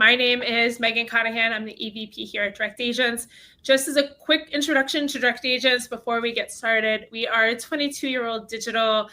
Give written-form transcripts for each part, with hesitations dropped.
My name is Megan Conahan. I'm the EVP here at Direct Agents. Just as a quick introduction to Direct Agents before we get started, we are a 22-year-old digital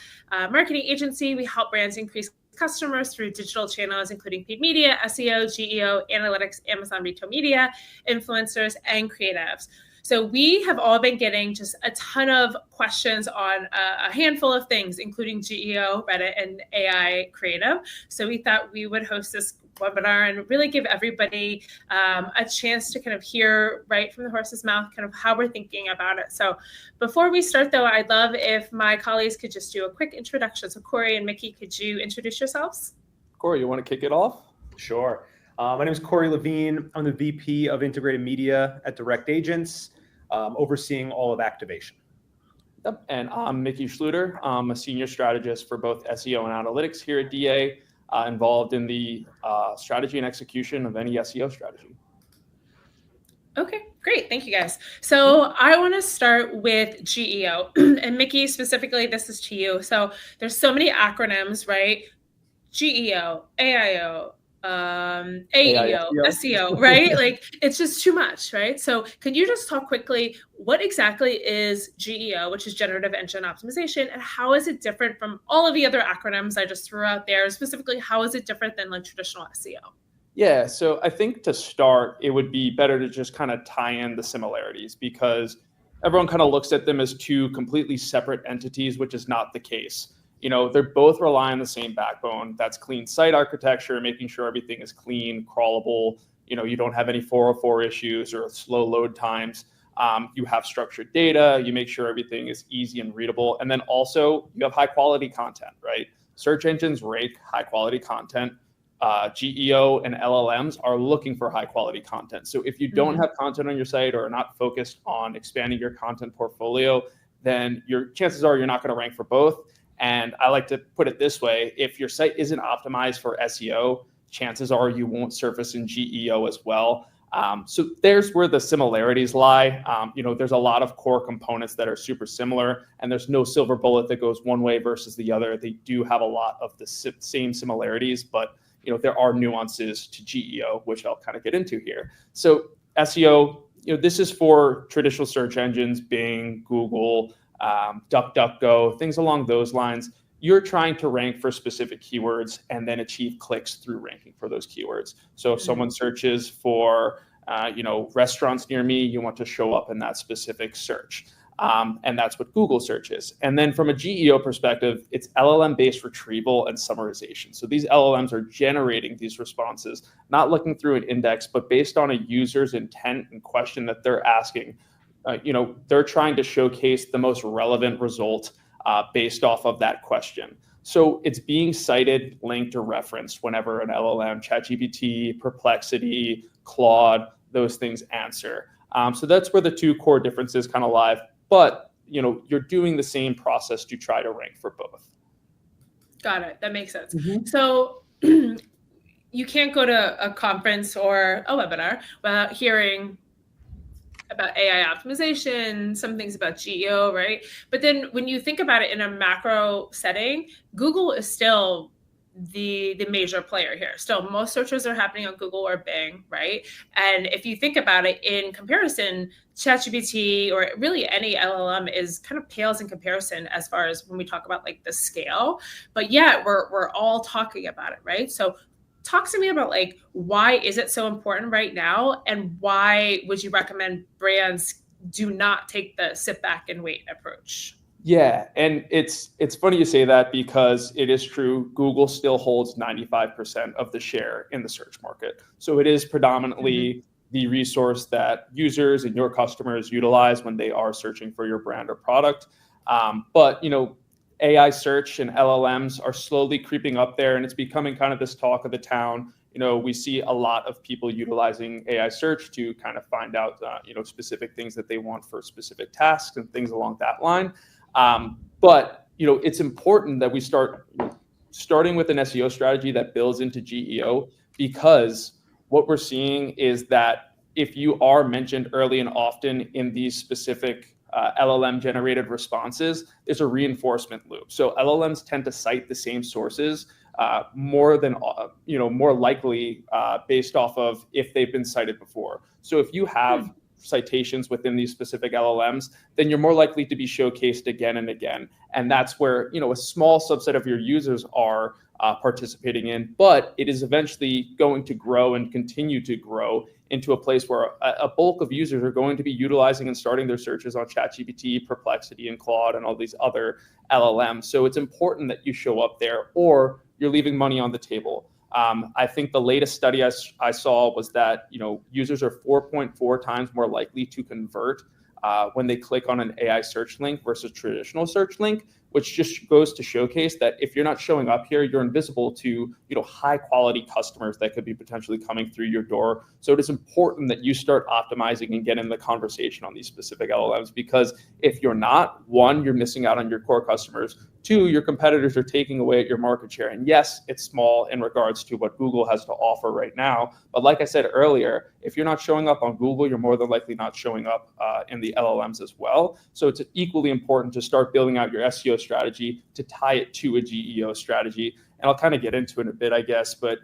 marketing agency. We help brands increase customers through digital channels, including paid media, SEO, GEO, analytics, Amazon retail media, influencers, and creatives. So we have all been getting just a ton of questions on a handful of things, including GEO, Reddit, and AI creative. So we thought we would host this webinar and really give everybody a chance to kind of hear right from the horse's mouth kind of how we're thinking about it. So before we start, though, I'd love if my colleagues could just do a quick introduction. So Corey and Mickey, could you introduce yourselves? Corey, you want to kick it off? Sure. My name is Corey Levine. I'm the VP of Integrated Media at Direct Agents, overseeing all of activation. Yep. And I'm Mickey Schluter. I'm a senior strategist for both SEO and analytics here at DA, involved in the strategy and execution of any SEO strategy. Okay, great. Thank you, guys. So I want to start with GEO. And Mickey, specifically, this is to you. So there's so many acronyms, right? GEO, AIO, AEO, SEO, right? Like it's just too much, right? So can you just talk quickly, what exactly is GEO, which is Generative Engine Optimization, and how is it different from all of the other acronyms I just threw out there? Specifically, how is it different than like traditional SEO? Yeah, so I think to start, it would be better to just kind of tie in the similarities because everyone kind of looks at them as two completely separate entities, which is not the case. You know, they're both rely on the same backbone. That's clean site architecture, making sure everything is clean, crawlable. You know, you don't have any 404 issues or slow load times. You have structured data. You make sure everything is easy and readable. And then also you have high quality content, right? Search engines rank high quality content. GEO and LLMs are looking for high quality content. So if you don't have content on your site or are not focused on expanding your content portfolio, then your chances are you're not going to rank for both. And I like to put it this way, if your site isn't optimized for SEO, chances are you won't surface in GEO as well. So there's where the similarities lie. You know, there's a lot of core components that are super similar, and there's no silver bullet that goes one way versus the other. They do have a lot of the same similarities, but you know, there are nuances to GEO, which I'll kind of get into here. So SEO, you know, this is for traditional search engines, Bing, Google, DuckDuckGo, things along those lines. You're trying to rank for specific keywords and then achieve clicks through ranking for those keywords. So if someone searches for, you know, restaurants near me, you want to show up in that specific search. And that's what Google searches. And then from a GEO perspective, it's LLM-based retrieval and summarization. So these LLMs are generating these responses, not looking through an index, but based on a user's intent and question that they're asking. You know, they're trying to showcase the most relevant result based off of that question. So it's being cited, linked, or referenced whenever an LLM, ChatGPT, Perplexity, Claude, those things answer. So that's where the two core differences kind of lie. But, you know, you're doing the same process to try to rank for both. Got it. That makes sense. So you can't go to a conference or a webinar without hearing about AI optimization, some things about GEO, right? But then when you think about it in a macro setting, Google is still the major player here. Still, most searches are happening on Google or Bing, right? And if you think about it in comparison, ChatGPT or really any LLM is kind of pales in comparison as far as when we talk about like the scale. But yet we're all talking about it, right? So talk to me about like, why is it so important right now? And why would you recommend brands do not take the sit back and wait approach? Yeah, and it's funny you say that because it is true. Google still holds 95% of the share in the search market. So it is predominantly the resource that users and your customers utilize when they are searching for your brand or product. But, you know, AI search and LLMs are slowly creeping up there, and it's becoming kind of this talk of the town. You know, we see a lot of people utilizing AI search to kind of find out, you know, specific things that they want for specific tasks and things along that line. But, you know, it's important that we starting with an SEO strategy that builds into GEO, because what we're seeing is that if you are mentioned early and often in these specific LLM generated responses, there's a reinforcement loop. So LLMs tend to cite the same sources more than more likely based off of if they've been cited before. So if you have citations within these specific LLMs, then you're more likely to be showcased again and again. And that's where a small subset of your users are participating in, but it is eventually going to grow and continue to grow into a place where a bulk of users are going to be utilizing and starting their searches on ChatGPT, Perplexity, and Claude, and all these other LLMs. So it's important that you show up there, or you're leaving money on the table. I think the latest study I saw was that users are 4.4 times more likely to convert when they click on an AI search link versus traditional search link, which just goes to showcase that if you're not showing up here, you're invisible to high quality customers that could be potentially coming through your door. So it is important that you start optimizing and get in the conversation on these specific LLMs, because if you're not, one, you're missing out on your core customers. Two, your competitors are taking away at your market share. And yes, it's small in regards to what Google has to offer right now. But like I said earlier, if you're not showing up on Google, you're more than likely not showing up in the LLMs as well. So it's equally important to start building out your SEO strategy to tie it to a GEO strategy. And I'll kind of get into it in a bit, I guess, but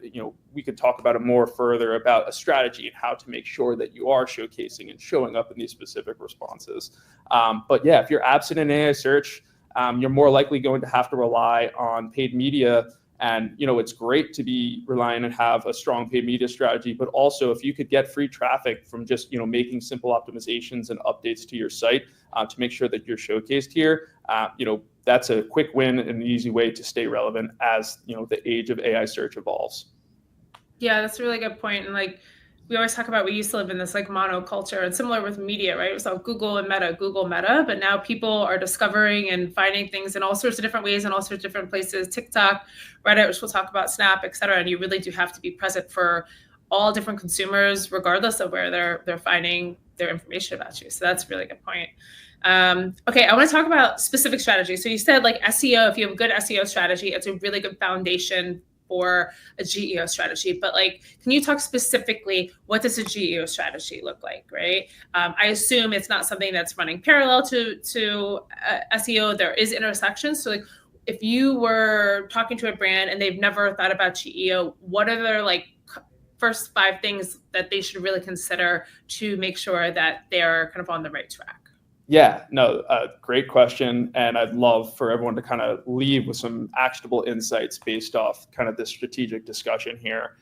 we could talk about it more further about a strategy and how to make sure that you are showcasing and showing up in these specific responses. But yeah, if you're absent in AI search, you're more likely going to have to rely on paid media. And it's great to be reliant and have a strong paid media strategy, but also if you could get free traffic from just making simple optimizations and updates to your site to make sure that you're showcased here, that's a quick win and an easy way to stay relevant as the age of AI search evolves. Yeah, that's a really good point. And we always talk about, we used to live in this monoculture, and similar with media, right? It was all Google and Meta, but now people are discovering and finding things in all sorts of different ways in all sorts of different places, TikTok, Reddit, which we'll talk about, Snap, et cetera. And you really do have to be present for all different consumers, regardless of where they're finding their information about you. So that's a really good point. Okay, I want to talk about specific strategies. So you said SEO, if you have a good SEO strategy, it's a really good foundation for a GEO strategy. But can you talk specifically, what does a GEO strategy look like, right? I assume it's not something that's running parallel to SEO. There is intersections. So if you were talking to a brand and they've never thought about GEO, what are their first 5 things that they should really consider to make sure that they're kind of on the right track? Yeah, no, great question. And I'd love for everyone to kind of leave with some actionable insights based off kind of this strategic discussion here.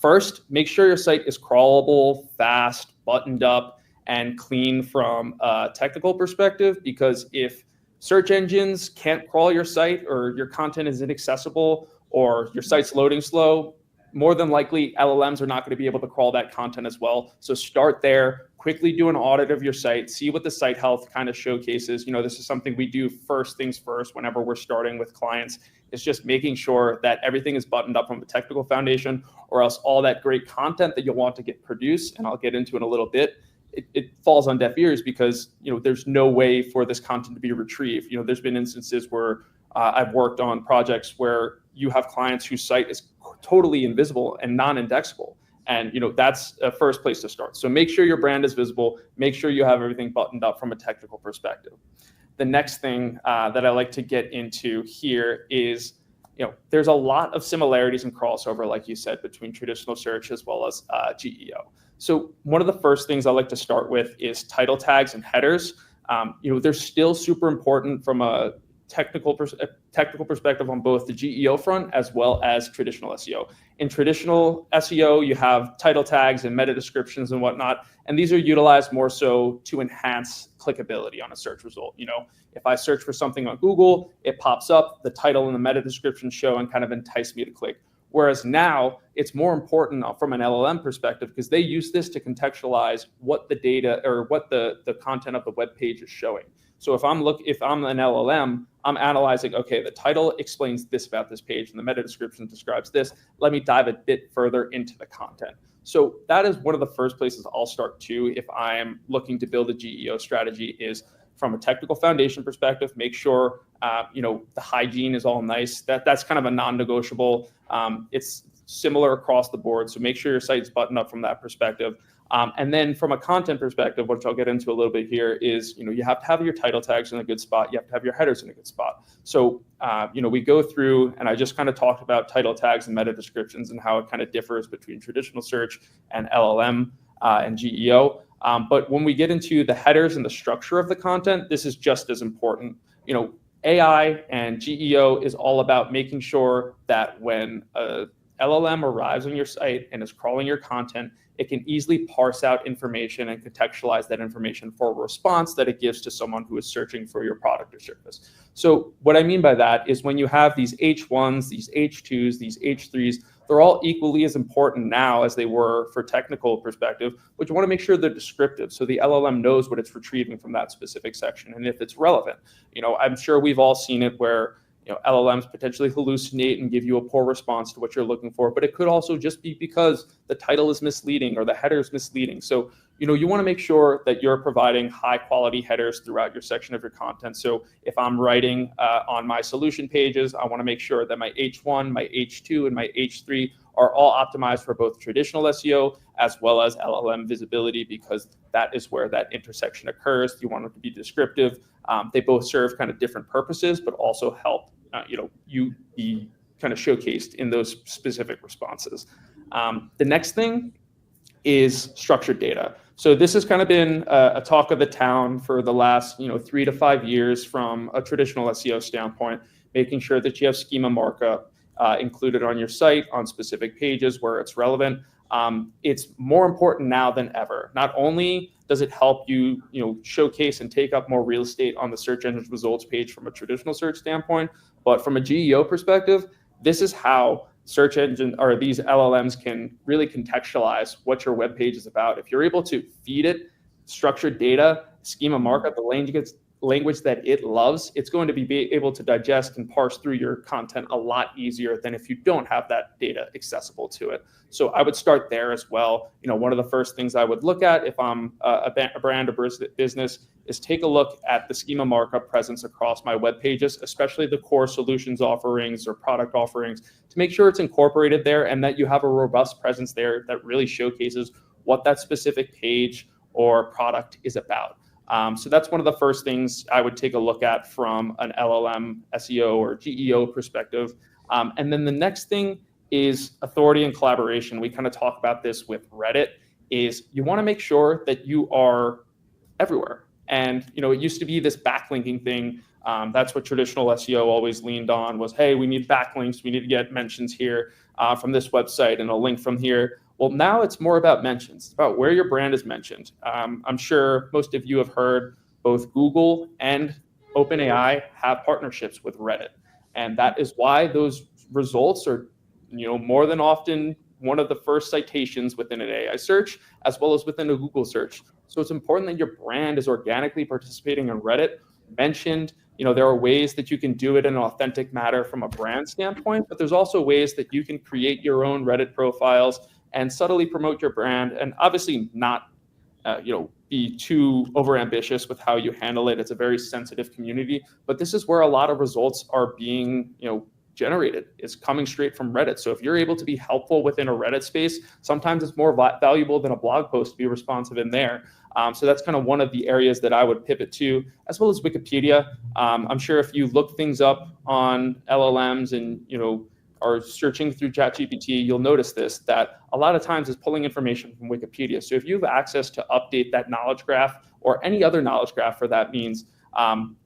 First, make sure your site is crawlable, fast, buttoned up, and clean from a technical perspective, because if search engines can't crawl your site, or your content is inaccessible, or your site's loading slow, more than likely LLMs are not going to be able to crawl that content as well. So start there. Quickly do an audit of your site, see what the site health kind of showcases. This is something we do first things first whenever we're starting with clients. It's just making sure that everything is buttoned up from a technical foundation, or else all that great content that you'll want to get produced, and I'll get into in a little bit, it falls on deaf ears, because there's no way for this content to be retrieved. There's been instances where I've worked on projects where you have clients whose site is totally invisible and non-indexable. And that's a first place to start. So make sure your brand is visible. Make sure you have everything buttoned up from a technical perspective. The next thing that I like to get into here is, there's a lot of similarities and crossover, like you said, between traditional search as well as GEO. So one of the first things I like to start with is title tags and headers. They're still super important from a technical perspective on both the GEO front as well as traditional SEO. In traditional SEO, you have title tags and meta descriptions and whatnot, and these are utilized more so to enhance clickability on a search result. If I search for something on Google, it pops up, the title and the meta description show and kind of entice me to click. Whereas now it's more important from an LLM perspective, because they use this to contextualize what the data or what the content of the web page is showing. So if I'm an LLM, I'm analyzing, okay, the title explains this about this page and the meta description describes this. Let me dive a bit further into the content. So that is one of the first places I'll start too if I'm looking to build a GEO strategy, is from a technical foundation perspective, make sure the hygiene is all nice. That's kind of a non-negotiable. It's similar across the board. So make sure your site's buttoned up from that perspective. And then from a content perspective, which I'll get into a little bit here, is you have to have your title tags in a good spot. You have to have your headers in a good spot. So we go through, and I just kind of talked about title tags and meta descriptions and how it kind of differs between traditional search and LLM and GEO. But when we get into the headers and the structure of the content, this is just as important. AI and GEO is all about making sure that when a LLM arrives on your site and is crawling your content, it can easily parse out information and contextualize that information for a response that it gives to someone who is searching for your product or service. So what I mean by that is when you have these H1s, these H2s, these H3s, they're all equally as important now as they were for technical perspective, but you want to make sure they're descriptive so the LLM knows what it's retrieving from that specific section and if it's relevant. I'm sure we've all seen it where LLMs potentially hallucinate and give you a poor response to what you're looking for, but it could also just be because the title is misleading or the header is misleading. So, you want to make sure that you're providing high quality headers throughout your section of your content. So if I'm writing on my solution pages, I want to make sure that my H1, my H2, and my H3 are all optimized for both traditional SEO as well as LLM visibility, because that is where that intersection occurs. You want it to be descriptive. They both serve kind of different purposes, but also help you be kind of showcased in those specific responses. The next thing is structured data. So this has kind of been a talk of the town for the last 3 to 5 years from a traditional SEO standpoint, making sure that you have schema markup included on your site on specific pages where it's relevant. It's more important now than ever. Not only does it help you, showcase and take up more real estate on the search engine results page from a traditional search standpoint, but from a GEO perspective, this is how search engine or these LLMs can really contextualize what your web page is about. If you're able to feed it structured data, schema markup, the language that it loves, it's going to be able to digest and parse through your content a lot easier than if you don't have that data accessible to it. So I would start there as well. One of the first things I would look at if I'm a brand or business is take a look at the schema markup presence across my web pages, especially the core solutions offerings or product offerings, to make sure it's incorporated there and that you have a robust presence there that really showcases what that specific page or product is about. So that's one of the first things I would take a look at from an LLM, SEO, or GEO perspective. And then the next thing is authority and collaboration. We kind of talk about this with Reddit, is you want to make sure that you are everywhere. And, it used to be this backlinking thing. That's what traditional SEO always leaned on was, hey, we need backlinks. We need to get mentions here from this website and a link from here. Well, now it's more about mentions. It's about where your brand is mentioned. I'm sure most of you have heard both Google and OpenAI have partnerships with Reddit. And that is why those results are, more than often one of the first citations within an AI search, as well as within a Google search. So it's important that your brand is organically participating in Reddit, mentioned. There are ways that you can do it in an authentic manner from a brand standpoint, but there's also ways that you can create your own Reddit profiles and subtly promote your brand, and obviously not, be too overambitious with how you handle it. It's a very sensitive community, but this is where a lot of results are being, generated. It's coming straight from Reddit. So if you're able to be helpful within a Reddit space, sometimes it's more valuable than a blog post to be responsive in there. So that's kind of one of the areas that I would pivot to, as well as Wikipedia. I'm sure if you look things up on LLMs and, are searching through ChatGPT, you'll notice this, that a lot of times it's pulling information from Wikipedia. So if you have access to update that knowledge graph or any other knowledge graph for that means,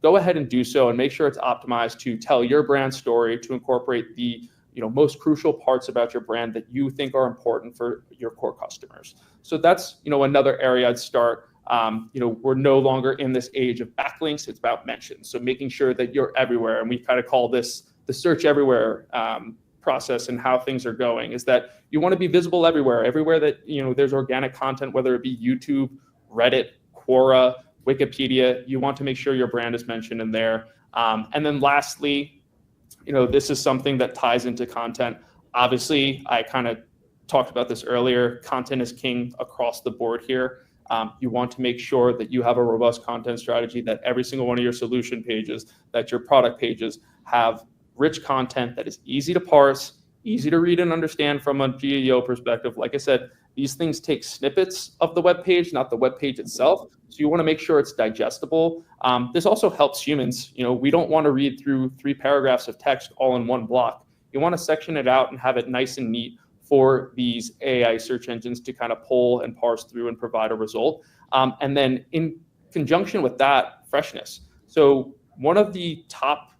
go ahead and do so and make sure it's optimized to tell your brand story, to incorporate the most crucial parts about your brand that you think are important for your core customers. So that's another area I'd start. We're no longer in this age of backlinks. It's about mentions. So making sure that you're everywhere, and we kind of call this the search everywhere process and how things are going, is that you want to be visible everywhere that there's organic content, whether it be YouTube, Reddit, Quora, Wikipedia. You want to make sure your brand is mentioned in there. And then lastly, this is something that ties into content. Obviously, I kind of talked about this earlier. Content is king across the board here. You want to make sure that you have a robust content strategy, that every single one of your solution pages, that your product pages have rich content that is easy to parse, easy to read and understand from a GEO perspective. Like I said, these things take snippets of the web page, not the web page itself. So you want to make sure it's digestible. This also helps humans. We don't want to read through 3 paragraphs of text all in one block. You want to section it out and have it nice and neat for these AI search engines to kind of pull and parse through and provide a result. And then in conjunction with that, freshness. So one of the top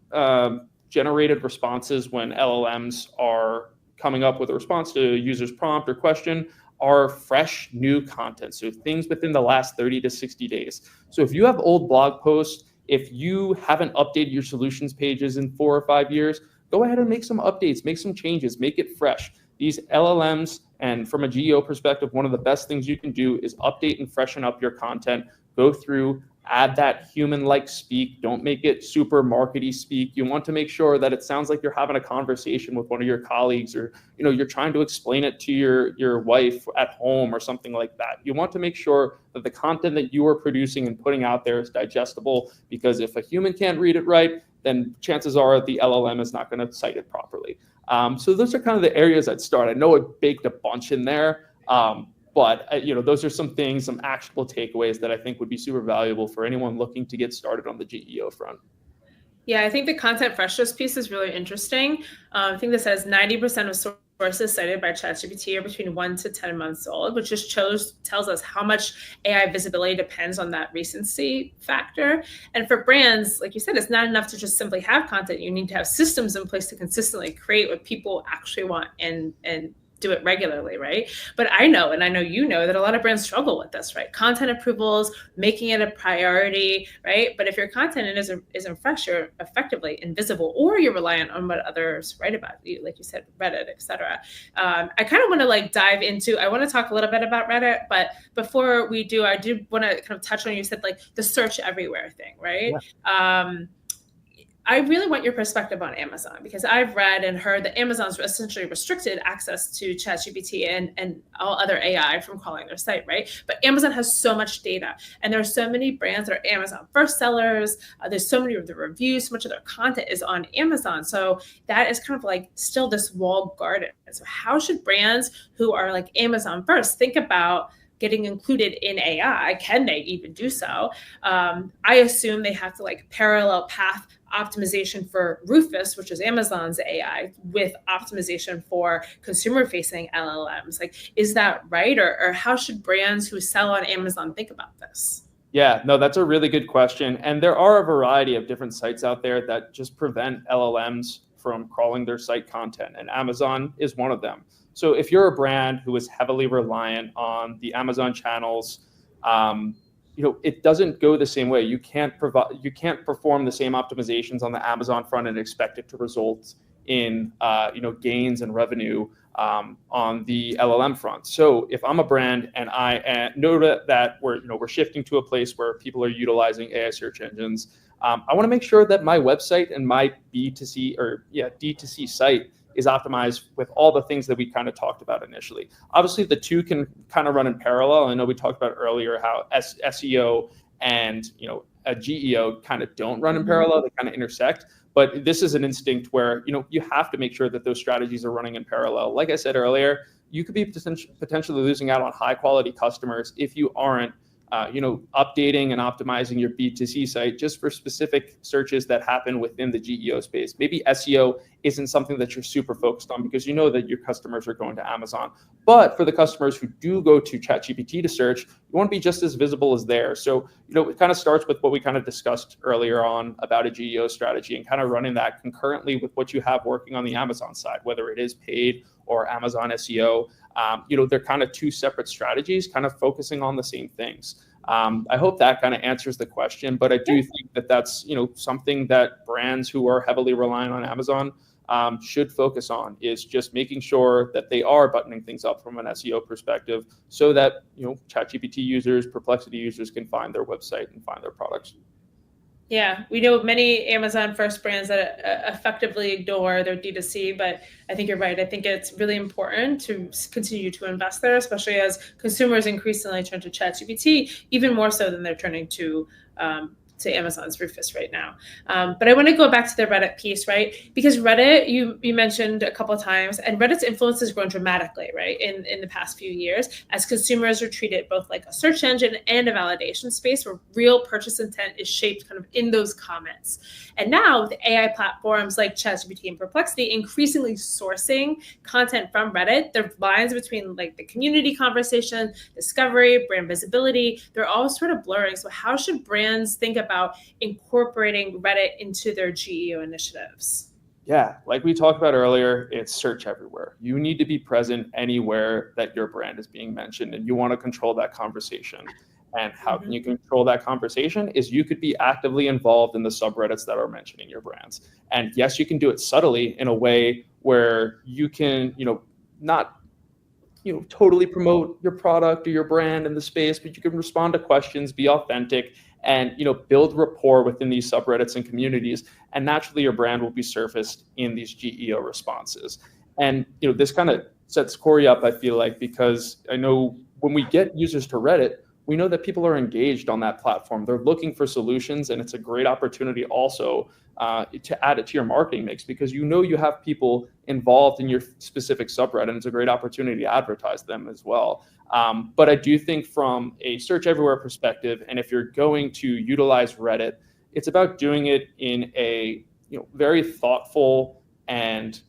generated responses when LLMs are coming up with a response to a user's prompt or question are fresh new content. So things within the last 30 to 60 days. So if you have old blog posts, if you haven't updated your solutions pages in 4 or 5 years, go ahead and make some updates, make some changes, make it fresh. These LLMs, and from a GEO perspective, one of the best things you can do is update and freshen up your content, go through, add that human-like speak. Don't make it super markety speak. You want to make sure that it sounds like you're having a conversation with one of your colleagues, or you're trying to explain it to your wife at home or something like that. You want to make sure that the content that you are producing and putting out there is digestible, because if a human can't read it right, then chances are the LLM is not going to cite it properly. So those are kind of the areas I'd start. I know it baked a bunch in there. But those are some things, some actionable takeaways that I think would be super valuable for anyone looking to get started on the GEO front. Yeah, I think the content freshness piece is really interesting. I think this says 90% of sources cited by ChatGPT are between 1 to 10 months old, which just tells us how much AI visibility depends on that recency factor. And for brands, like you said, it's not enough to just simply have content. You need to have systems in place to consistently create what people actually want and do it regularly, right? But I know, and I know that a lot of brands struggle with this, right? Content approvals, making it a priority, right? But if your content isn't fresh or effectively invisible, or you're reliant on what others write about you, like you said, Reddit, etc. I kind of want to dive into, I want to talk a little bit about Reddit, but before we do, I do want to kind of touch on, you said the search everywhere thing, right? Yeah. I really want your perspective on Amazon, because I've read and heard that Amazon's essentially restricted access to ChatGPT and all other AI from crawling their site, right? But Amazon has so much data, and there are so many brands that are Amazon first sellers. There's so many of the reviews, so much of their content is on Amazon. So that is kind of still this walled garden. So how should brands who are Amazon first think about getting included in AI? Can they even do so? I assume they have to parallel path optimization for Rufus, which is Amazon's AI, with optimization for consumer-facing LLMs. Is that right? Or how should brands who sell on Amazon think about this? Yeah, no, that's a really good question. And there are a variety of different sites out there that just prevent LLMs from crawling their site content, and Amazon is one of them. So if you're a brand who is heavily reliant on the Amazon channels, it doesn't go the same way. You can't perform the same optimizations on the Amazon front and expect it to result in gains and revenue on the LLM front. So if I'm a brand and I know that we're shifting to a place where people are utilizing AI search engines, I want to make sure that my website and my D2C site is optimized with all the things that we kind of talked about initially. Obviously, the two can kind of run in parallel. I know we talked about earlier how SEO and a GEO kind of don't run in parallel; they kind of intersect. But this is an instinct where you have to make sure that those strategies are running in parallel. Like I said earlier, you could be potentially losing out on high quality customers if you aren't updating and optimizing your B2C site just for specific searches that happen within the GEO space. Maybe SEO isn't something that you're super focused on because you know that your customers are going to Amazon. But for the customers who do go to ChatGPT to search, you want to be just as visible as there. So, it kind of starts with what we kind of discussed earlier on about a GEO strategy and kind of running that concurrently with what you have working on the Amazon side, whether it is paid or Amazon SEO. They're kind of two separate strategies, kind of focusing on the same things. I hope that kind of answers the question, but I do think that that's, something that brands who are heavily reliant on Amazon should focus on, is just making sure that they are buttoning things up from an SEO perspective so that, ChatGPT users, Perplexity users can find their website and find their products. Yeah, we know many Amazon first brands that effectively ignore their D2C, but I think you're right. I think it's really important to continue to invest there, especially as consumers increasingly turn to ChatGPT, even more so than they're turning to to Amazon's Rufus right now. But I want to go back to the Reddit piece, right? Because Reddit, you mentioned a couple of times, and Reddit's influence has grown dramatically, right, in the past few years, as consumers are treated both like a search engine and a validation space where real purchase intent is shaped kind of in those comments. And now the AI platforms like ChatGPT and Perplexity increasingly sourcing content from Reddit. The lines between like the community conversation, discovery, brand visibility, they're all sort of blurring. So how should brands think about incorporating Reddit into their GEO initiatives? Yeah, like we talked about earlier, it's search everywhere. You need to be present anywhere that your brand is being mentioned, and you want to control that conversation. And how can you control that conversation is you could be actively involved in the subreddits that are mentioning your brands. And yes, you can do it subtly in a way where you can, not, totally promote your product or your brand in the space, but you can respond to questions, be authentic, and, build rapport within these subreddits and communities. And naturally your brand will be surfaced in these GEO responses. And, this kind of sets Corey up, I feel like, because I know when we get users to Reddit, we know that people are engaged on that platform. They're looking for solutions, and it's a great opportunity also to add it to your marketing mix, because you have people involved in your specific subreddit, and it's a great opportunity to advertise them as well. But I do think from a search everywhere perspective, and if you're going to utilize Reddit, it's about doing it in a very thoughtful and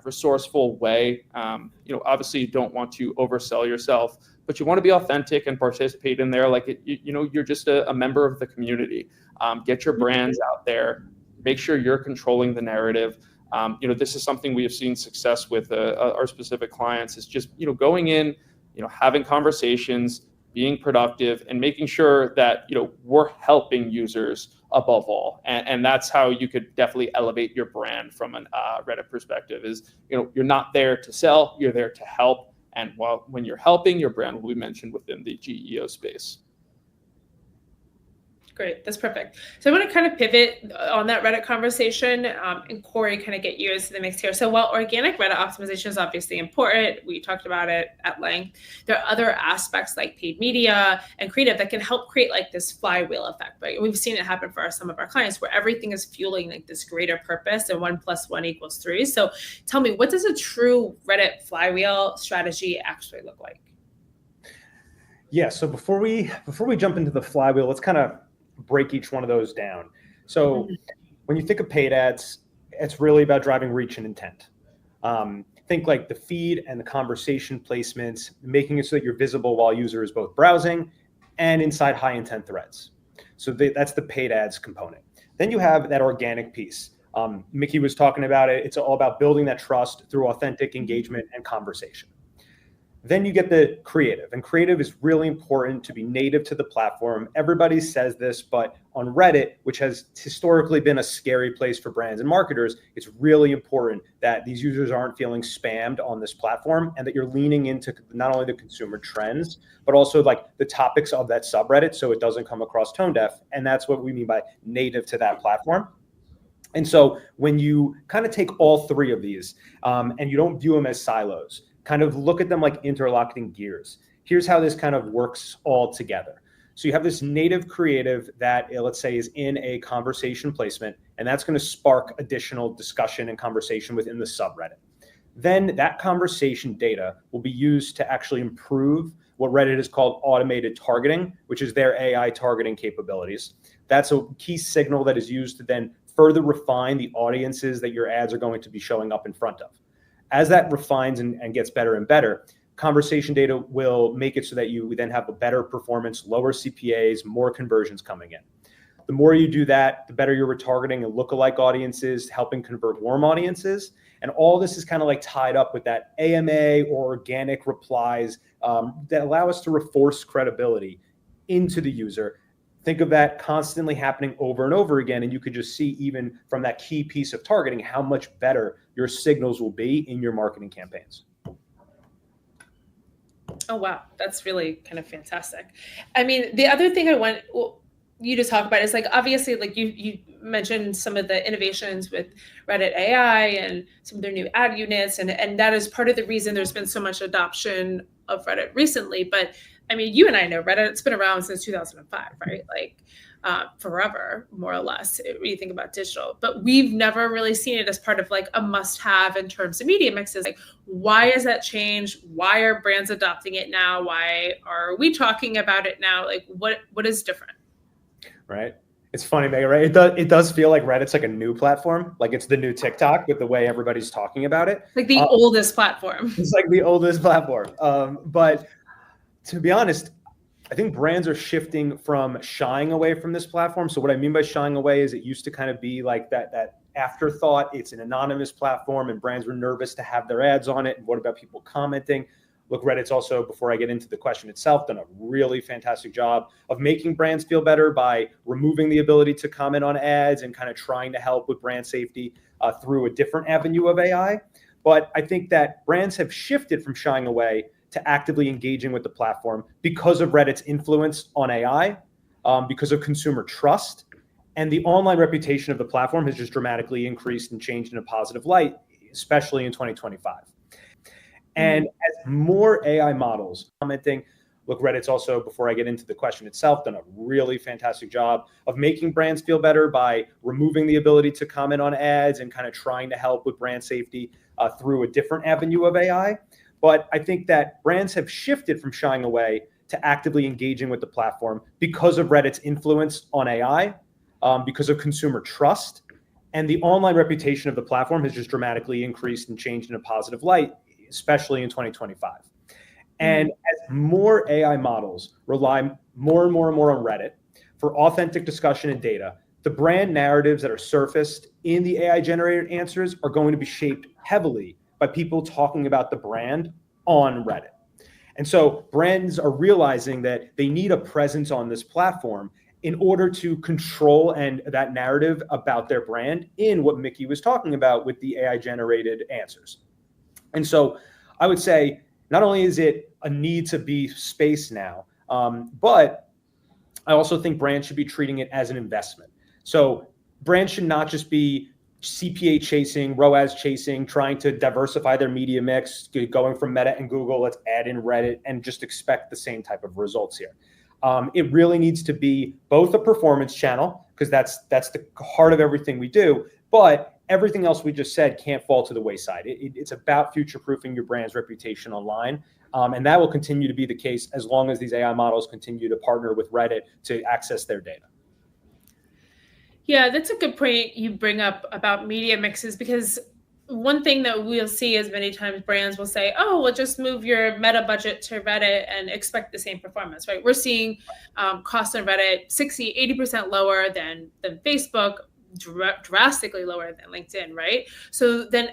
resourceful way. Obviously you don't want to oversell yourself, but you want to be authentic and participate in there like you're just a member of the community. Get your brands out there. Make sure you're controlling the narrative. This is something we have seen success with our specific clients, is just going in, having conversations, being productive, and making sure that we're helping users above all. And that's how you could definitely elevate your brand from an Reddit perspective. Is you're not there to sell, you're there to help. And when you're helping, your brand will be mentioned within the GEO space. Great, that's perfect. So I want to kind of pivot on that Reddit conversation, and Corey, kind of get you into the mix here. So while organic Reddit optimization is obviously important, we talked about it at length, there are other aspects like paid media and creative that can help create like this flywheel effect, right? We've seen it happen for some of our clients where everything is fueling like this greater purpose, and 1 + 1 = 3. So tell me, what does a true Reddit flywheel strategy actually look like? Yeah, so before we jump into the flywheel, let's kind of break each one of those down. So when you think of paid ads, it's really about driving reach and intent. Think like the feed and the conversation placements, making it so that you're visible while user is both browsing and inside high intent threads. So that's the paid ads component. Then you have that organic piece. Mickey was talking about it. It's all about building that trust through authentic engagement and conversation. Then you get the creative, and creative is really important to be native to the platform. Everybody says this, but on Reddit, which has historically been a scary place for brands and marketers, it's really important that these users aren't feeling spammed on this platform, and that you're leaning into not only the consumer trends, but also like the topics of that subreddit, so it doesn't come across tone deaf. And that's what we mean by native to that platform. And so when you kind of take all three of these and you don't view them as silos, kind of look at them like interlocking gears. Here's how this kind of works all together. So you have this native creative that, let's say, is in a conversation placement, and that's going to spark additional discussion and conversation within the subreddit. Then that conversation data will be used to actually improve what Reddit is called automated targeting, which is their AI targeting capabilities. That's a key signal that is used to then further refine the audiences that your ads are going to be showing up in front of. As that refines and gets better and better, conversation data will make it so that you then have a better performance, lower CPAs, more conversions coming in. The more you do that, the better you're retargeting and lookalike audiences, helping convert warm audiences. And all this is kind of like tied up with that AMA or organic replies that allow us to reinforce credibility into the user. Think of that constantly happening over and over again, and you could just see even from that key piece of targeting how much better your signals will be in your marketing campaigns. Oh, wow. That's really kind of fantastic. I mean, the other thing I want you to talk about is like, obviously, like you mentioned some of the innovations with Reddit AI and some of their new ad units, and that is part of the reason there's been so much adoption of Reddit recently. But I mean, you and I know Reddit, it's been around since 2005, right? Like forever, more or less, when you think about digital. But we've never really seen it as part of like a must-have in terms of media mixes. Like, why has that changed? Why are brands adopting it now? Why are we talking about it now? Like, what is different? Right. It's funny, Megan, right? It does feel like Reddit's like a new platform. Like it's the new TikTok with the way everybody's talking about it. Like the oldest platform. It's like the oldest platform. But to be honest, I think brands are shifting from shying away from this platform. So what I mean by shying away is it used to kind of be like that afterthought. It's an anonymous platform and brands were nervous to have their ads on it. And what about people commenting? Look, Reddit's also, before I get into the question itself, done a really fantastic job of making brands feel better by removing the ability to comment on ads and kind of trying to help with brand safety through a different avenue of AI. But I think that brands have shifted from shying away to actively engaging with the platform because of Reddit's influence on AI, because of consumer trust, and the online reputation of the platform has just dramatically increased and changed in a positive light, especially in 2025. And as more AI models commenting, look, Reddit's also, before I get into the question itself, done a really fantastic job of making brands feel better by removing the ability to comment on ads and kind of trying to help with brand safety through a different avenue of AI. But I think that brands have shifted from shying away to actively engaging with the platform because of Reddit's influence on AI, because of consumer trust, and the online reputation of the platform has just dramatically increased and changed in a positive light, especially in 2025. And as more AI models rely more and more and more on Reddit for authentic discussion and data, the brand narratives that are surfaced in the AI generated answers are going to be shaped heavily by people talking about the brand on Reddit. And so brands are realizing that they need a presence on this platform in order to control and that narrative about their brand in what Mickey was talking about with the AI generated answers. And so I would say not only is it a need to be space now, but I also think brands should be treating it as an investment. So brands should not just be CPA chasing, ROAS chasing, trying to diversify their media mix, going from Meta and Google, let's add in Reddit and just expect the same type of results here. It really needs to be both a performance channel, because that's the heart of everything we do, but everything else we just said can't fall to the wayside. It's about future-proofing your brand's reputation online, and that will continue to be the case as long as these AI models continue to partner with Reddit to access their data. Yeah, that's a good point you bring up about media mixes, because one thing that we'll see is many times brands will say, oh, well, just move your Meta budget to Reddit and expect the same performance, right? We're seeing costs on Reddit 60, 80% lower than Facebook, drastically lower than LinkedIn, right? So then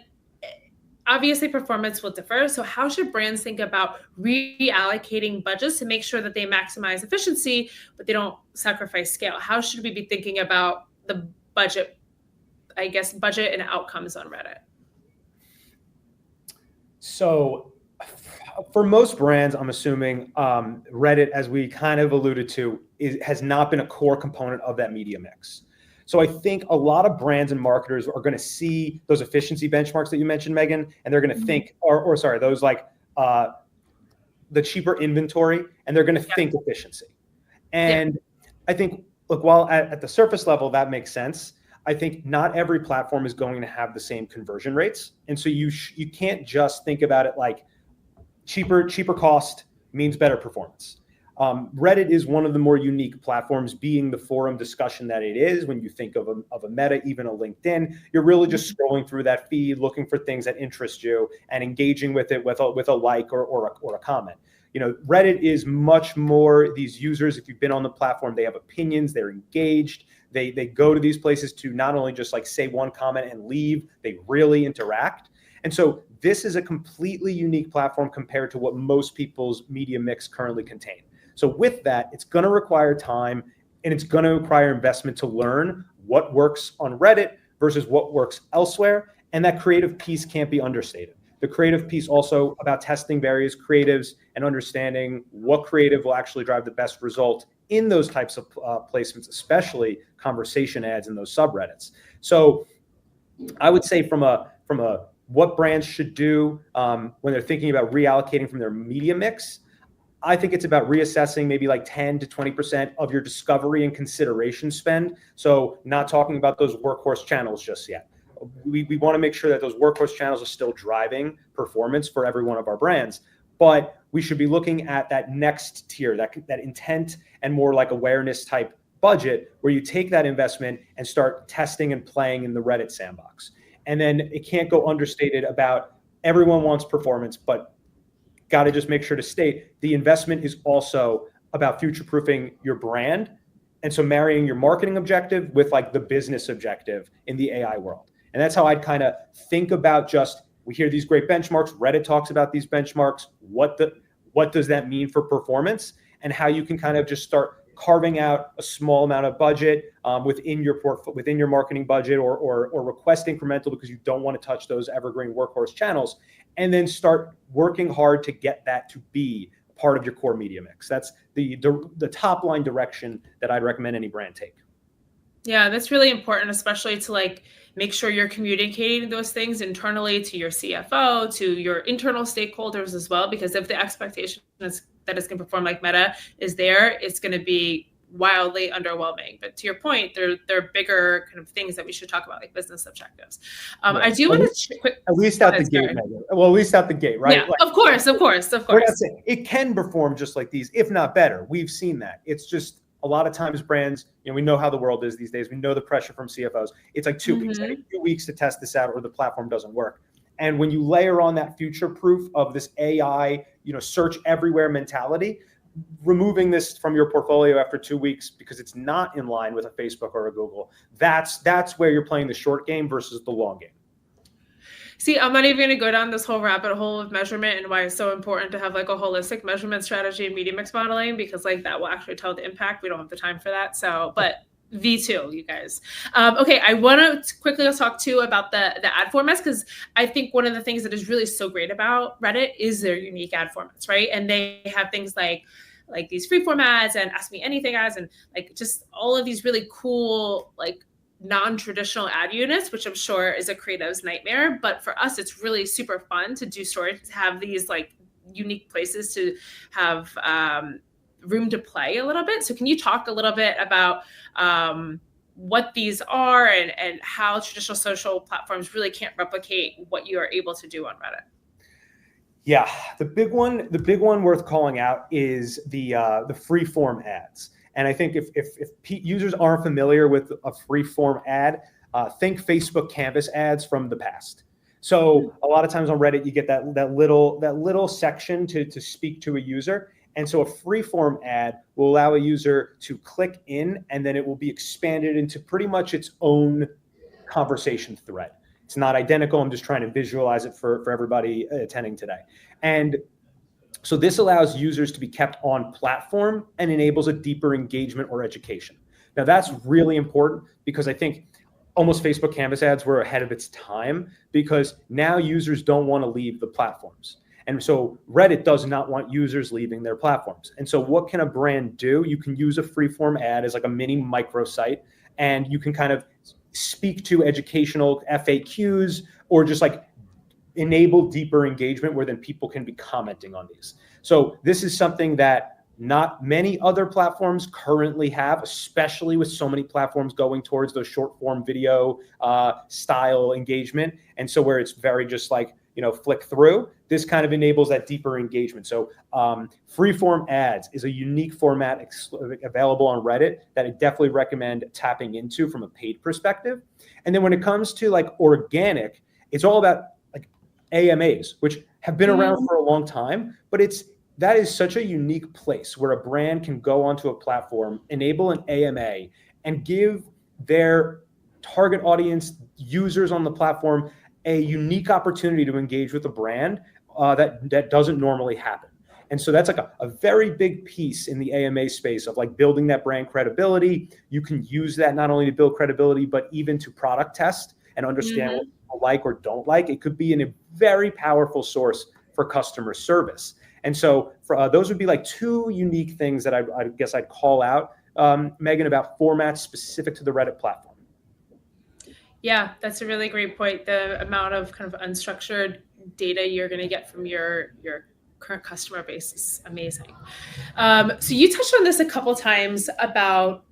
obviously performance will differ. So how should brands think about reallocating budgets to make sure that they maximize efficiency, but they don't sacrifice scale? How should we be thinking about the budget, budget and outcomes on Reddit? So for most brands, I'm assuming Reddit, as we kind of alluded to, has not been a core component of that media mix. So I think a lot of brands and marketers are going to see those efficiency benchmarks that you mentioned, Megan, and they're going to think, those like the cheaper inventory, and they're going to think efficiency. And I think, look, while at the surface level, that makes sense, I think not every platform is going to have the same conversion rates. And so you can't just think about it like cheaper cost means better performance. Reddit is one of the more unique platforms, being the forum discussion that it is. When you think of a Meta, even a LinkedIn, you're really just scrolling through that feed, looking for things that interest you and engaging with it with a like or a comment. You know, Reddit is much more these users. If you've been on the platform, they have opinions, they're engaged. They go to these places to not only just like say one comment and leave, they really interact. And so this is a completely unique platform compared to what most people's media mix currently contain. So with that, it's going to require time and it's going to require investment to learn what works on Reddit versus what works elsewhere. And that creative piece can't be understated. The creative piece also about testing various creatives and understanding what creative will actually drive the best result in those types of placements, especially conversation ads in those subreddits. So I would say from a what brands should do when they're thinking about reallocating from their media mix, I think it's about reassessing maybe like 10 to 20% of your discovery and consideration spend. So not talking about those workhorse channels just yet. We want to make sure that those workhorse channels are still driving performance for every one of our brands, but we should be looking at that next tier, that intent and more like awareness type budget, where you take that investment and start testing and playing in the Reddit sandbox. And then it can't go understated about everyone wants performance, but got to just make sure to state the investment is also about future-proofing your brand. And so marrying your marketing objective with like the business objective in the AI world. And that's how I'd kind of think about we hear these great benchmarks. Reddit talks about these benchmarks. What does that mean for performance, and how you can kind of just start carving out a small amount of budget within your marketing budget, or request incremental because you don't want to touch those evergreen workhorse channels, and then start working hard to get that to be part of your core media mix. That's the top line direction that I'd recommend any brand take. Yeah, that's really important, especially to like make sure you're communicating those things internally to your CFO, to your internal stakeholders as well, because if the expectation is that it's going to perform like Meta is there, it's going to be wildly underwhelming. But to your point, there are bigger kind of things that we should talk about, like business objectives. Yeah. I do want to at least out the gate, Megan. Well, at least out the gate, right? Yeah, like, of course. We're not saying it can perform just like these, if not better. We've seen that. It's just a lot of times brands, we know how the world is these days. We know the pressure from CFOs. It's like 2 weeks, 2 weeks to test this out, or the platform doesn't work. And when you layer on that future proof of this AI, search everywhere mentality, removing this from your portfolio after 2 weeks because it's not in line with a Facebook or a Google, that's where you're playing the short game versus the long game. See, I'm not even going to go down this whole rabbit hole of measurement and why it's so important to have like a holistic measurement strategy and media mix modeling, because like that will actually tell the impact. We don't have the time for that. So, but V2, you guys. Okay, I want to quickly talk too about the ad formats, because I think one of the things that is really so great about Reddit is their unique ad formats, right? And they have things like these freeform ads and Ask Me Anything ads, and like just all of these really cool like non-traditional ad units, which I'm sure is a creative's nightmare. But for us, it's really super fun to do stories, to have these like unique places to have room to play a little bit. So can you talk a little bit about what these are and how traditional social platforms really can't replicate what you are able to do on Reddit? Yeah, the big one worth calling out is the free form ads. And I think if users aren't familiar with a free form ad, think Facebook Canvas ads from the past. So a lot of times on Reddit, you get that little section to speak to a user. And so a free form ad will allow a user to click in, and then it will be expanded into pretty much its own conversation thread. It's not identical. I'm just trying to visualize it for everybody attending today. And so this allows users to be kept on platform and enables a deeper engagement or education. Now that's really important, because I think almost Facebook Canvas ads were ahead of its time, because now users don't want to leave the platforms. And so Reddit does not want users leaving their platforms. And so what can a brand do? You can use a freeform ad as like a mini microsite, and you can kind of speak to educational FAQs, or just like enable deeper engagement where then people can be commenting on these. So this is something that not many other platforms currently have, especially with so many platforms going towards those short form video style engagement. And so where it's very just like, flick through, this kind of enables that deeper engagement. So freeform ads is a unique format available on Reddit that I definitely recommend tapping into from a paid perspective. And then when it comes to like organic, it's all about like AMAs, which have been around for a long time, but that is such a unique place where a brand can go onto a platform, enable an AMA, and give their target audience, users on the platform, a unique opportunity to engage with a brand that doesn't normally happen. And so that's like a very big piece in the AMA space of like building that brand credibility. You can use that not only to build credibility, but even to product test and understand what people like or don't like. It could be a very powerful source for customer service. And so for, those would be like two unique things that I guess I'd call out, Megan, about formats specific to the Reddit platform. Yeah, that's a really great point. The amount of kind of unstructured data you're going to get from your current customer base is amazing. So you touched on this a couple times about,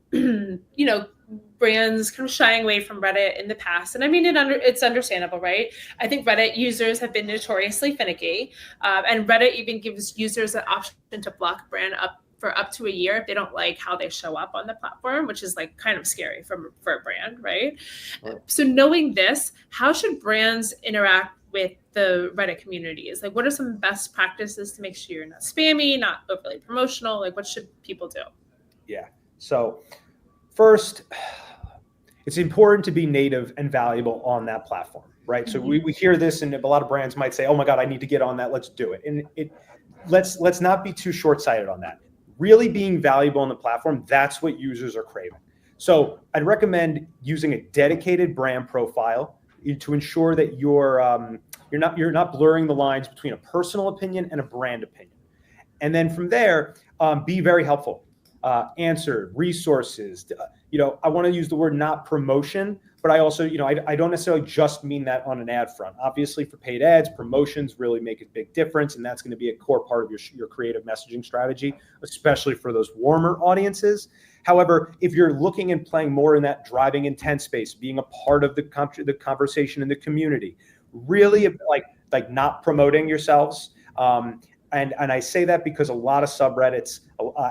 brands kind of shying away from Reddit in the past. And I mean, it's understandable, right? I think Reddit users have been notoriously finicky. And Reddit even gives users an option to block a brand for up to a year if they don't like how they show up on the platform, which is like kind of scary for a brand, right? So knowing this, how should brands interact with the Reddit communities? Like, what are some best practices to make sure you're not spammy, not overly promotional? Like, what should people do? Yeah. So first, it's important to be native and valuable on that platform, right? So we hear this, and a lot of brands might say, "Oh my God, I need to get on that. Let's do it." And let's not be too short-sighted on that. Really being valuable on the platform, that's what users are craving. So I'd recommend using a dedicated brand profile to ensure that you're not blurring the lines between a personal opinion and a brand opinion. And then from there, be very helpful. Answer, resources. I want to use the word not promotion, but I also, I don't necessarily just mean that on an ad front. Obviously, for paid ads, promotions really make a big difference, and that's going to be a core part of your creative messaging strategy, especially for those warmer audiences. However, if you're looking and playing more in that driving intent space, being a part of the conversation in the community, really like not promoting yourselves. And I say that because a lot of subreddits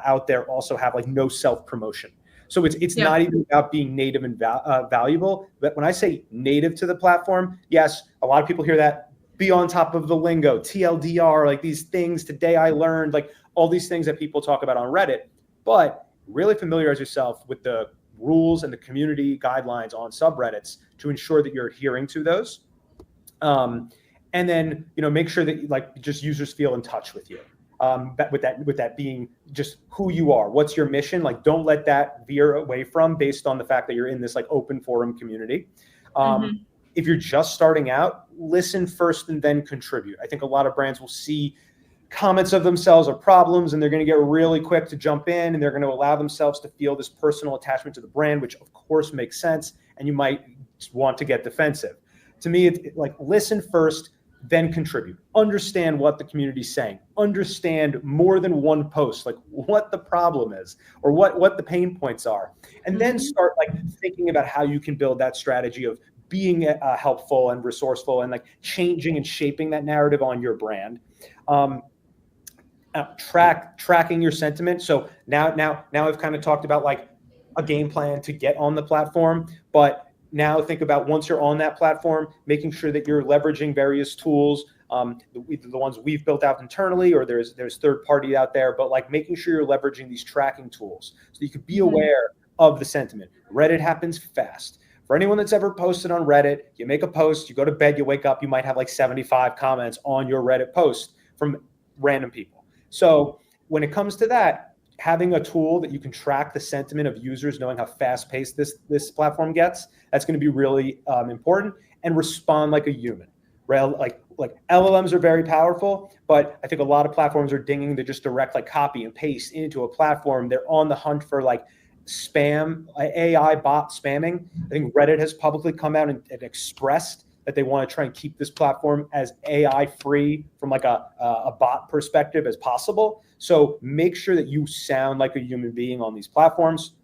out there also have like no self-promotion. So it's not even about being native and valuable. But when I say native to the platform, yes, a lot of people hear that. Be on top of the lingo, TLDR, like these things today I learned, like all these things that people talk about on Reddit. But really familiarize yourself with the rules and the community guidelines on subreddits to ensure that you're adhering to those. And then, make sure that just users feel in touch with you. With that being just who you are, what's your mission? Like, don't let that veer away from based on the fact that you're in this like open forum community. If you're just starting out, listen first and then contribute. I think a lot of brands will see comments of themselves or problems, and they're going to get really quick to jump in, and they're going to allow themselves to feel this personal attachment to the brand, which of course makes sense. And you might want to get defensive. To me, it's like listen first, then contribute. Understand what the community's saying. Understand more than one post, like what the problem is or what the pain points are. And then start like thinking about how you can build that strategy of being helpful and resourceful and like changing and shaping that narrative on your brand. Tracking your sentiment. So now I've kind of talked about like a game plan to get on the platform, but now think about once you're on that platform, making sure that you're leveraging various tools, the ones we've built out internally, or there's third party out there, but like making sure you're leveraging these tracking tools so you can be aware of the sentiment. Reddit happens fast. For anyone that's ever posted on Reddit, you make a post, you go to bed, you wake up, you might have like 75 comments on your Reddit post from random people. So when it comes to that, having a tool that you can track the sentiment of users, knowing how fast-paced this platform gets, that's going to be really important. And respond like a human. Like LLMs are very powerful, but I think a lot of platforms are dinging to just direct like copy and paste into a platform. They're on the hunt for like spam, AI bot spamming. I think Reddit has publicly come out and expressed that they want to try and keep this platform as AI free from like a bot perspective as possible. So make sure that you sound like a human being on these platforms.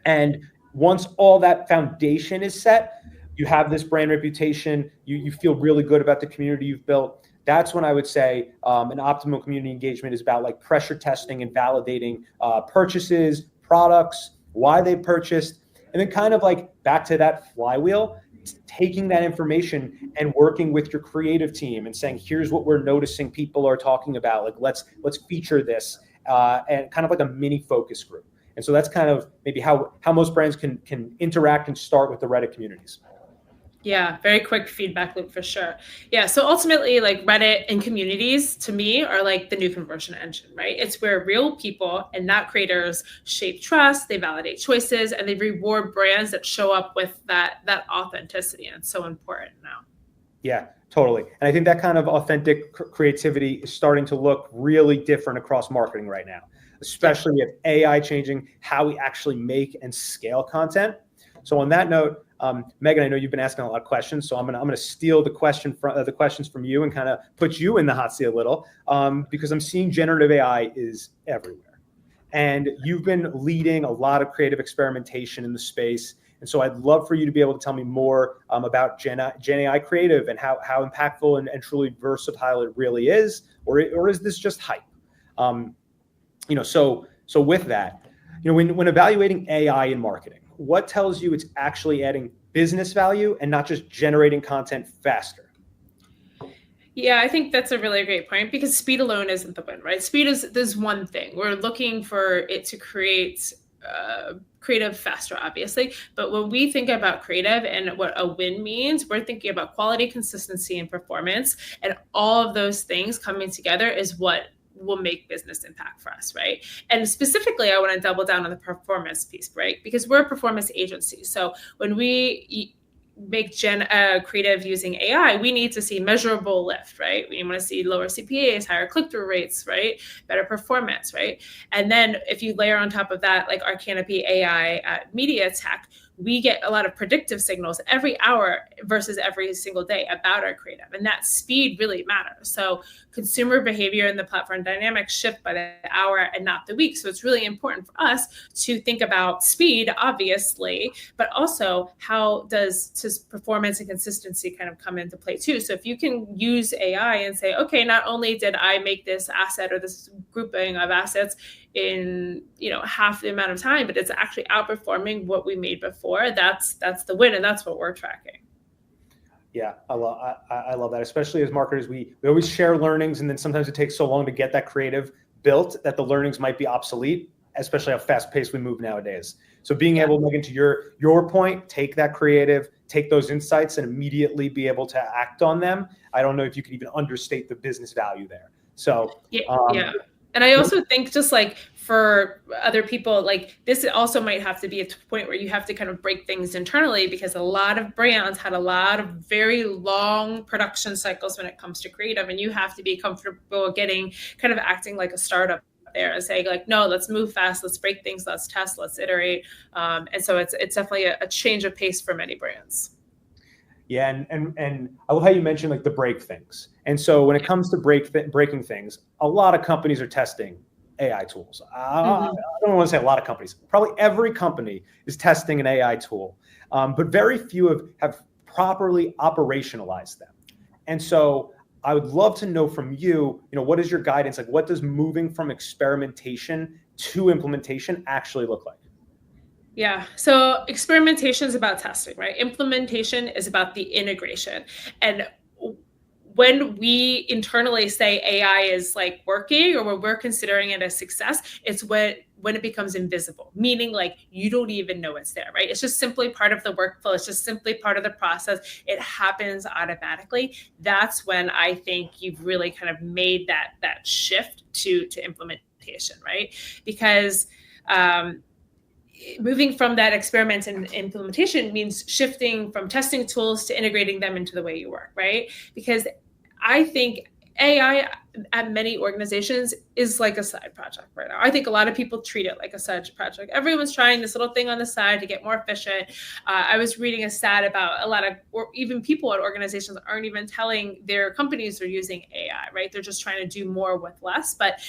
And once all that foundation is set, you have this brand reputation, you feel really good about the community you've built. That's when I would say an optimal community engagement is about like pressure testing and validating purchases, products, why they purchased, and then kind of like back to that flywheel, taking that information and working with your creative team and saying, here's what we're noticing people are talking about. Like, let's feature this and kind of like a mini focus group. And so that's kind of maybe how most brands can interact and start with the Reddit communities. Yeah, very quick feedback loop for sure. Yeah, so ultimately, like Reddit and communities to me are like the new conversion engine, right? It's where real people and not creators shape trust, they validate choices, and they reward brands that show up with that authenticity. And it's so important now. Yeah, totally. And I think that kind of authentic creativity is starting to look really different across marketing right now, especially with AI changing how we actually make and scale content. So on that note, Megan, I know you've been asking a lot of questions, so I'm gonna steal the questions from you and kind of put you in the hot seat a little, because I'm seeing generative AI is everywhere, and you've been leading a lot of creative experimentation in the space. And so I'd love for you to be able to tell me more about Gen AI creative and how impactful and truly versatile it really is, or is this just hype? So with that, when evaluating AI in marketing, what tells you it's actually adding business value and not just generating content faster? Yeah, I think that's a really great point, because speed alone isn't the win, right? Speed is one thing. We're looking for it to create creative faster, obviously. But when we think about creative and what a win means, we're thinking about quality, consistency, and performance. And all of those things coming together is what will make business impact for us, right? And specifically, I want to double down on the performance piece, right? Because we're a performance agency. So when we make creative using AI, we need to see measurable lift, right? We want to see lower CPAs, higher click-through rates, right? Better performance, right? And then if you layer on top of that, like our Canopy AI at Media Tech, we get a lot of predictive signals every hour versus every single day about our creative. And that speed really matters. So consumer behavior and the platform dynamics shift by the hour and not the week. So it's really important for us to think about speed, obviously, but also how does performance and consistency kind of come into play too. So if you can use AI and say, okay, not only did I make this asset or this grouping of assets in half the amount of time, but it's actually outperforming what we made before, that's the win, and that's what we're tracking. Yeah, I love that. Especially as marketers, we always share learnings, and then sometimes it takes so long to get that creative built that the learnings might be obsolete, especially how fast paced we move nowadays. So being able, Megan, to your point, take that creative, take those insights, and immediately be able to act on them. I don't know if you can even understate the business value there. So yeah. And I also think, just like for other people, like this also might have to be a point where you have to kind of break things internally, because a lot of brands had a lot of very long production cycles when it comes to creative, and you have to be comfortable kind of acting like a startup there and saying like, no, let's move fast, let's break things, let's test, let's iterate. And so it's definitely a change of pace for many brands. Yeah, and I love how you mentioned like the break things. And so when it comes to breaking things, a lot of companies are testing AI tools. I don't want to say a lot of companies. Probably every company is testing an AI tool, but very few have properly operationalized them. And so I would love to know from you, what is your guidance? Like, what does moving from experimentation to implementation actually look like? Yeah. So experimentation is about testing, right? Implementation is about the integration. And when we internally say AI is like working, or when we're considering it a success, it's when it becomes invisible, meaning like you don't even know it's there, right? It's just simply part of the workflow. It's just simply part of the process. It happens automatically. That's when I think you've really kind of made that shift to implementation, right? Because moving from that experiment and implementation means shifting from testing tools to integrating them into the way you work, right? Because I think AI at many organizations is like a side project right now. I think a lot of people treat it like a side project. Everyone's trying this little thing on the side to get more efficient. I was reading a stat about a lot of, or even people at organizations aren't even telling their companies they're using AI, right? They're just trying to do more with less. But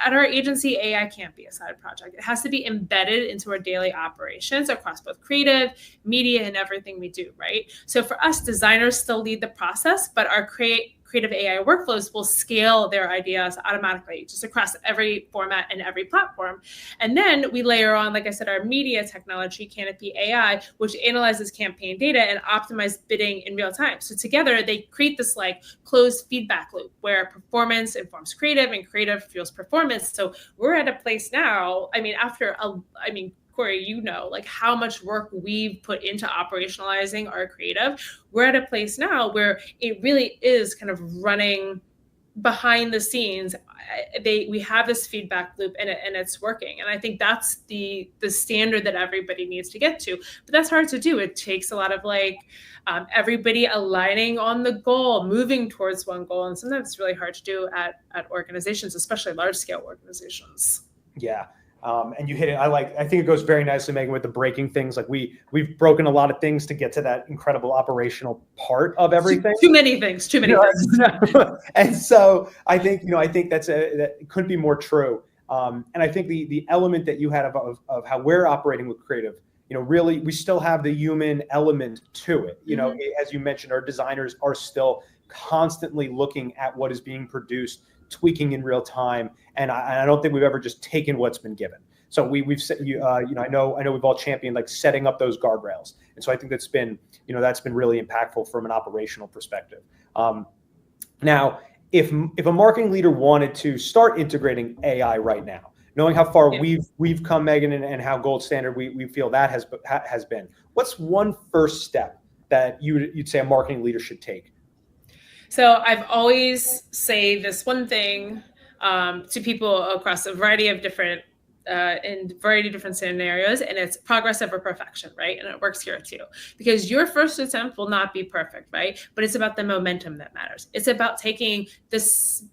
at our agency, AI can't be a side project. It has to be embedded into our daily operations across both creative, media, and everything we do, right? So for us, designers still lead the process, but our creative AI workflows will scale their ideas automatically just across every format and every platform. And then we layer on, like I said, our media technology, Canopy AI, which analyzes campaign data and optimizes bidding in real time. So together they create this like closed feedback loop where performance informs creative and creative fuels performance. So we're at a place now, Corey, like how much work we've put into operationalizing our creative. We're at a place now where it really is kind of running behind the scenes. We have this feedback loop and it's working. And I think that's the standard that everybody needs to get to. But that's hard to do. It takes a lot of everybody aligning on the goal, moving towards one goal. And sometimes it's really hard to do at organizations, especially large scale organizations. Yeah. And you hit it. I think it goes very nicely, Megan, with the breaking things. Like we've broken a lot of things to get to that incredible operational part of everything. Too many things. And so I think that couldn't be more true. And I think the element that you had of how we're operating with creative, really we still have the human element to it. As you mentioned, our designers are still constantly looking at what is being produced, tweaking in real time, and I don't think we've ever just taken what's been given. So we've said, I know we've all championed like setting up those guardrails, and so I think that's been really impactful from an operational perspective. Now, if a marketing leader wanted to start integrating AI right now, knowing how far we've come, Megan, and how gold standard we feel that has been, what's one first step that you'd say a marketing leader should take? So I've always say this one thing to people across a variety of different scenarios, and it's progress over perfection, right? And it works here too, because your first attempt will not be perfect, right? But it's about the momentum that matters. It's about taking this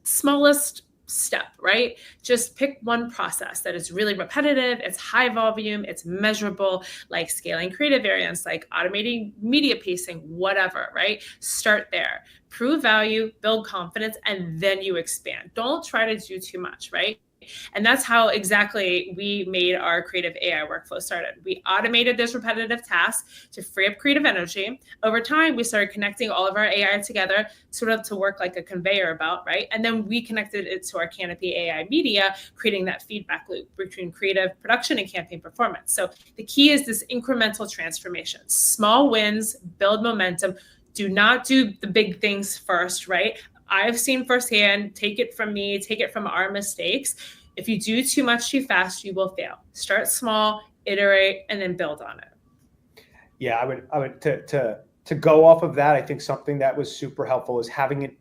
smallest step, right? Just pick one process that is really repetitive, it's high volume, it's measurable, like scaling creative variants, like automating media pacing, whatever, right? Start there, prove value, build confidence, and then you expand. Don't try to do too much, right? And that's how exactly we made our creative AI workflow started. We automated those repetitive tasks to free up creative energy. Over time, we started connecting all of our AI together, sort of to work like a conveyor belt, right? And then we connected it to our Canopy AI media, creating that feedback loop between creative production and campaign performance. So the key is this incremental transformation. Small wins, build momentum. Do not do the big things first, right? I've seen firsthand, take it from me, take it from our mistakes. If you do too much too fast, you will fail. Start small, iterate, and then build on it. Yeah, I would to go off of that. I think something that was super helpful is having an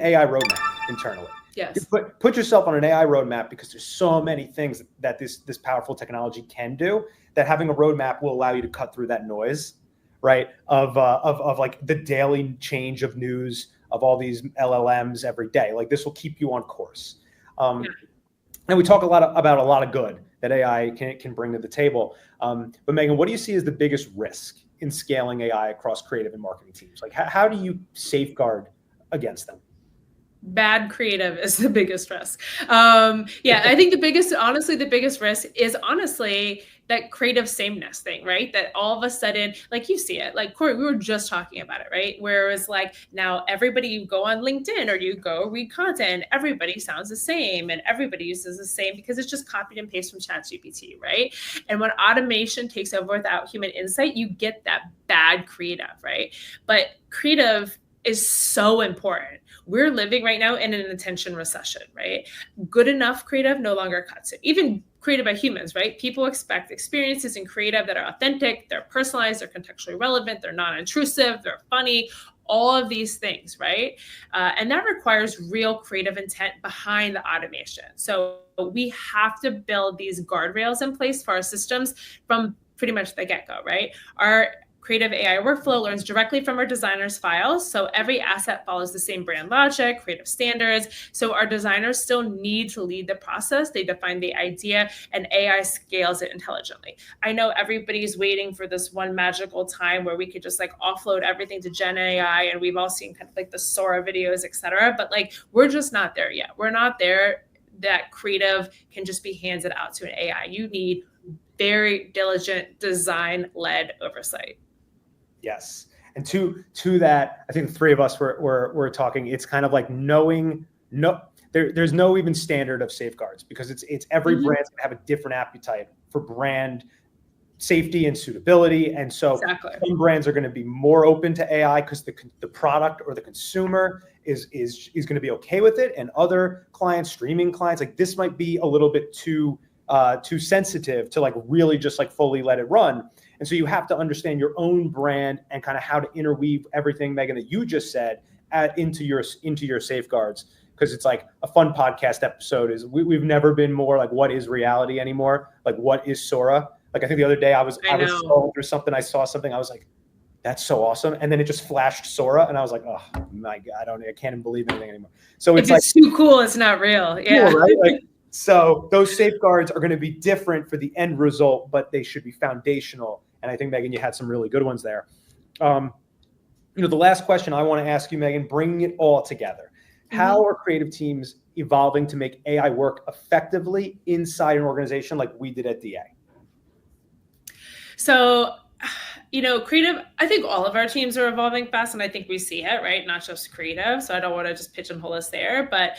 AI roadmap internally. Yes. Put yourself on an AI roadmap, because there's so many things that this powerful technology can do, that having a roadmap will allow you to cut through that noise, right? Of like the daily change of news, of all these LLMs every day. Like, this will keep you on course. And we talk about a lot of good that AI can bring to the table. But Megan, what do you see as the biggest risk in scaling AI across creative and marketing teams? Like, how do you safeguard against them? Bad creative is the biggest risk. I think the biggest risk is honestly that creative sameness thing, right? That all of a sudden, like you see it, like Corey, we were just talking about it, right? Where it's like, now everybody, you go on LinkedIn or you go read content, everybody sounds the same and everybody uses the same, because it's just copied and pasted from ChatGPT, right? And when automation takes over without human insight, you get that bad creative, right? But creative is so important. We're living right now in an attention recession, right? Good enough creative no longer cuts it. Even created by humans, right? People expect experiences in creative that are authentic, they're personalized, they're contextually relevant, they're non-intrusive, they're funny, all of these things, right? And that requires real creative intent behind the automation. So we have to build these guardrails in place for our systems from pretty much the get-go, right? Our creative AI workflow learns directly from our designers' files. So every asset follows the same brand logic, creative standards. So our designers still need to lead the process. They define the idea and AI scales it intelligently. I know everybody's waiting for this one magical time where we could just like offload everything to Gen AI, and we've all seen kind of like the Sora videos, et cetera. But like, we're just not there yet. We're not there that creative can just be handed out to an AI. You need very diligent design-led oversight. Yes. And to that, I think the three of us were talking, it's kind of like knowing there's no even standard of safeguards, because it's every brand's gonna have a different appetite for brand safety and suitability. And so some brands are going to be more open to AI because the product or the consumer is going to be okay with it. And other clients, streaming clients, like this might be a little bit too sensitive to like really just like fully let it run. And so you have to understand your own brand and kind of how to interweave everything, Megan, that you just said into your safeguards. Because it's like a fun podcast episode is we've never been more like, what is reality anymore? Like, what is Sora? Like, I think the other day I was scrolling through something, I saw something, I was like, that's so awesome. And then it just flashed Sora, and I was like, oh my God, I can't even believe anything anymore. So it's like, too cool, it's not real. Yeah. Cool, right? Like, So those safeguards are going to be different for the end result, but they should be foundational. And I think, Megan, you had some really good ones there. The last question I want to ask you, Megan, bringing it all together. How are creative teams evolving to make AI work effectively inside an organization like we did at DA? So, creative, I think all of our teams are evolving fast, and I think we see it, right? Not just creative. So I don't want to just pigeonhole us there, but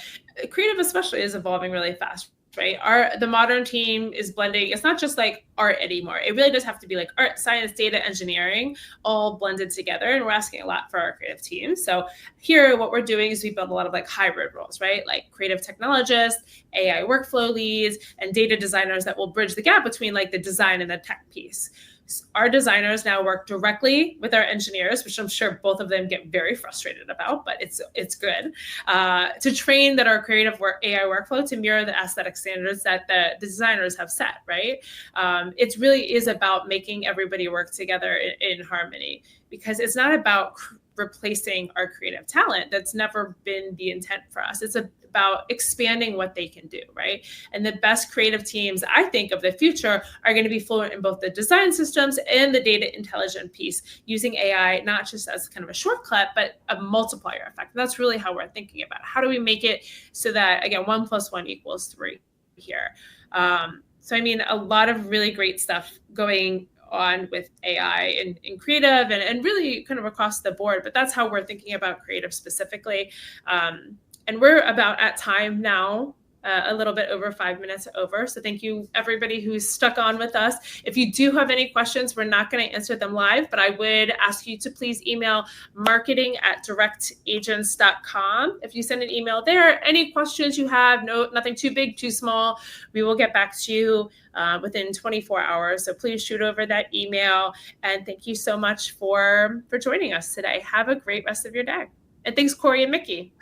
creative especially is evolving really fast, right? The modern team is blending. It's not just like art anymore. It really does have to be like art, science, data, engineering, all blended together. And we're asking a lot for our creative team. So here, what we're doing is we build a lot of like hybrid roles, right? Like creative technologists, AI workflow leads, and data designers that will bridge the gap between like the design and the tech piece. Our designers now work directly with our engineers, which I'm sure both of them get very frustrated about, but it's good, to train that our creative AI workflow to mirror the aesthetic standards that the designers have set, right? It really is about making everybody work together in harmony, because it's not about replacing our creative talent. That's never been the intent for us. It's about expanding what they can do, right? And the best creative teams, I think, of the future are going to be fluent in both the design systems and the data intelligent piece, using AI not just as kind of a shortcut, but a multiplier effect. And that's really how we're thinking about it. How do we make it so that, again, 1 + 1 = 3 here? So, I mean, a lot of really great stuff going on with AI in creative and really kind of across the board, but that's how we're thinking about creative specifically. And we're about at time now, a little bit over 5 minutes over. So thank you everybody who's stuck on with us. If you do have any questions, we're not going to answer them live, but I would ask you to please email marketing@directagents.com. If you send an email there, any questions you have, nothing too big, too small, we will get back to you within 24 hours. So please shoot over that email. And thank you so much for joining us today. Have a great rest of your day. And thanks, Corey and Mickey.